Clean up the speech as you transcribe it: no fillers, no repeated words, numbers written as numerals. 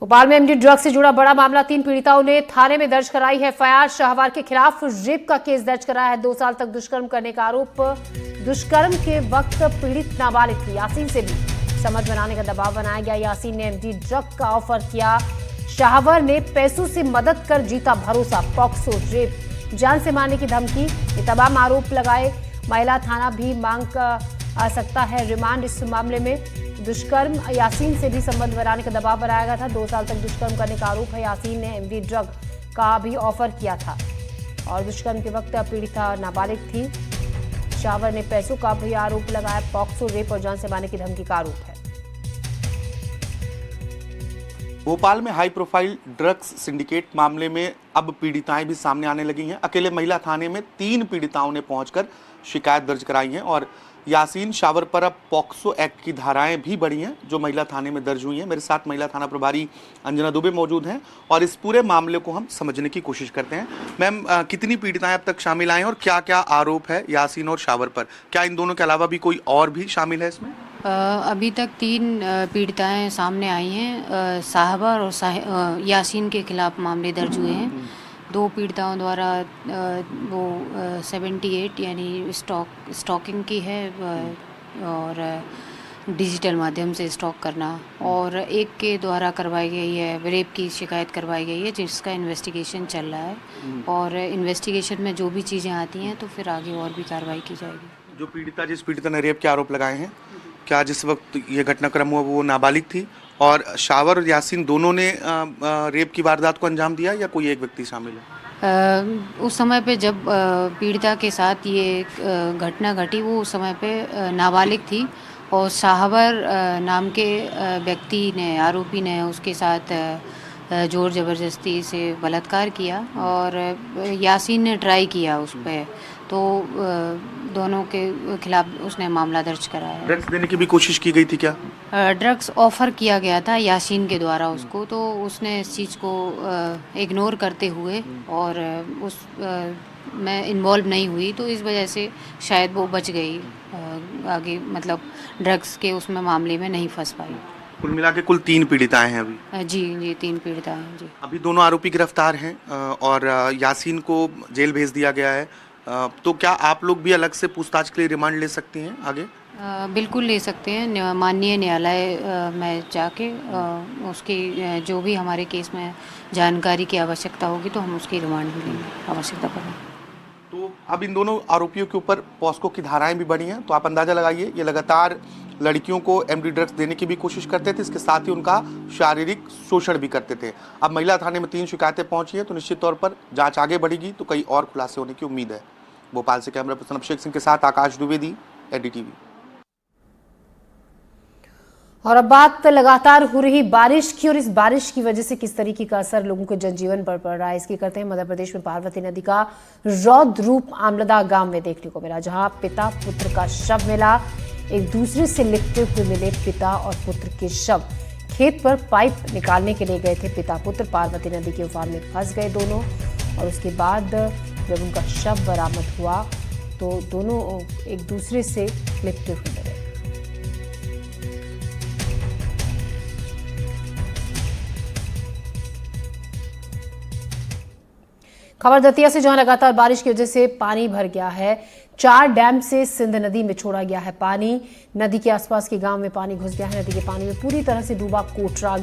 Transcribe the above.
भोपाल में MD drugs से जुड़ा बड़ा मामला, 3 पीड़िताओं ने थाने में दर्ज कराई है एफआईआर। शाहवार के खिलाफ रेप का केस दर्ज कराया है। 2 साल तक दुष्कर्म करने का आरोप। दुष्कर्म के वक्त पीड़ित नाबालिग थी। यासीन से भी समझ बनाने का दबाव बनाया गया। यासीन ने एमडी ड्रग का ऑफर किया। शाहवार ने पैसों से मदद कर जीता भरोसा। पॉक्सो, रेप, जान से मारने की धमकी, ये तमाम आरोप लगाए। महिला थाना भी मांग आ सकता है रिमांड इस मामले में। दुष्कर्म, यासीन से भी संबंध बनाने का दबाव बनाया गया था। 2 साल तक दुष्कर्म करने का आरोप है। यासीन ने एमडी ड्रग का भी ऑफर किया था और दुष्कर्म के वक्त पीड़िता नाबालिग थी। शाहवार ने पैसों का भी आरोप लगाया। पॉक्सो, रेप और जान से मारने की धमकी का आरोप है। भोपाल में हाई प्रोफाइल ड्रग्स सिंडिकेट मामले में अब पीड़िताएं भी सामने आने लगी हैं। अकेले महिला थाने में 3 पीड़िताओं ने पहुंचकर शिकायत दर्ज कराई है और यासीन शाहवार पर अब पॉक्सो एक्ट की धाराएं भी बढ़ी हैं जो महिला थाने में दर्ज हुई हैं। मेरे साथ महिला थाना प्रभारी अंजना दुबे मौजूद हैं और इस पूरे मामले को हम समझने की कोशिश करते हैं। मैम, कितनी पीड़िताएं अब तक शामिल आई हैं और क्या क्या आरोप है यासीन और शाहवार पर? क्या इन दोनों के अलावा भी कोई और भी शामिल है इसमें? अभी तक 3 पीड़िताएं सामने आई हैं। शाहवार और यासीन के खिलाफ मामले दर्ज हुए हैं। 2 पीड़िताओं द्वारा वो 78 यानी स्टॉकिंग की है और डिजिटल माध्यम से स्टॉक करना, और एक के द्वारा करवाई गई है रेप की शिकायत करवाई गई है जिसका इन्वेस्टिगेशन चल रहा है और इन्वेस्टिगेशन में जो भी चीज़ें आती हैं तो फिर आगे और भी कार्रवाई की जाएगी। जो जिस पीड़िता ने रेप के आरोप लगाए हैं, क्या जिस वक्त ये घटनाक्रम हुआ वो नाबालिग थी और शाहवार और यासीन दोनों ने रेप की वारदात को अंजाम दिया या कोई एक व्यक्ति शामिल है? उस समय पे जब पीड़िता के साथ ये घटना घटी वो उस समय पे नाबालिग थी और शाहवार नाम के व्यक्ति ने, आरोपी ने उसके साथ जोर ज़बरदस्ती से बलात्कार किया और यासीन ने ट्राई किया उस पर, तो दोनों के खिलाफ उसने मामला दर्ज कराया। ड्रग्स देने की भी कोशिश की गई थी क्या? ड्रग्स ऑफर किया गया था यासीन के द्वारा उसको, तो उसने इस चीज़ को इग्नोर करते हुए और उस में इन्वॉल्व नहीं हुई, तो इस वजह से शायद वो बच गई, आगे मतलब ड्रग्स के उसमें मामले में नहीं फंस पाई। कुल मिला के कुल 3 पीड़िताएं हैं अभी? जी 3 पीड़िताएं हैं जी। अभी दोनों आरोपी गिरफ्तार हैं और यासीन को जेल भेज दिया गया है। तो क्या आप लोग भी अलग से पूछताछ के लिए रिमांड ले सकती हैं आगे? बिल्कुल ले सकते हैं। माननीय न्यायालय में जाके उसकी जो भी हमारे केस में जानकारी की आवश्यकता होगी तो हम उसकी रिमांड भी लेंगे आवश्यकता पड़े। तो अब इन दोनों आरोपियों के ऊपर पॉस्को की धाराएं भी बढ़ी हैं, तो आप अंदाजा लगाइए ये लगातार लड़कियों को एमडी ड्रग्स देने की भी कोशिश करते थे, इसके साथ ही उनका शारीरिक शोषण भी करते थे। अब महिला थाने में 3 शिकायतें पहुंची हैं तो निश्चित तौर पर जांच आगे बढ़ेगी तो कई और खुलासे होने की उम्मीद है। भोपाल से कैमरा पर्सन अभिषेक सिंह के साथ आकाश द्विवेदी, एनडीटीवी। और अब बात लगातार हो रही बारिश की, और इस बारिश की वजह से किस तरीके का असर लोगों के जनजीवन पर पड़ रहा है इसकी करते हैं। मध्य प्रदेश में पार्वती नदी का रौद्र रूप आमलदा गांव में देखने को मिला, जहां पिता पुत्र का शव मिला। एक दूसरे से लिपटे हुए मिले पिता और पुत्र के शव। खेत पर पाइप निकालने के लिए गए थे पिता पुत्र, पार्वती नदी के उफान में फंस गए दोनों, और उसके बाद जब उनका शव बरामद हुआ तो दोनों एक दूसरे से लिपटे हुए मिले। खबर दतिया से, जहां लगातार बारिश की वजह से पानी भर गया है। 4 डैम से सिंध नदी में छोड़ा गया है पानी। नदी के आसपास के गांव में पानी घुस गया है। नदी के पानी में पूरी तरह से डूबा कोटरा।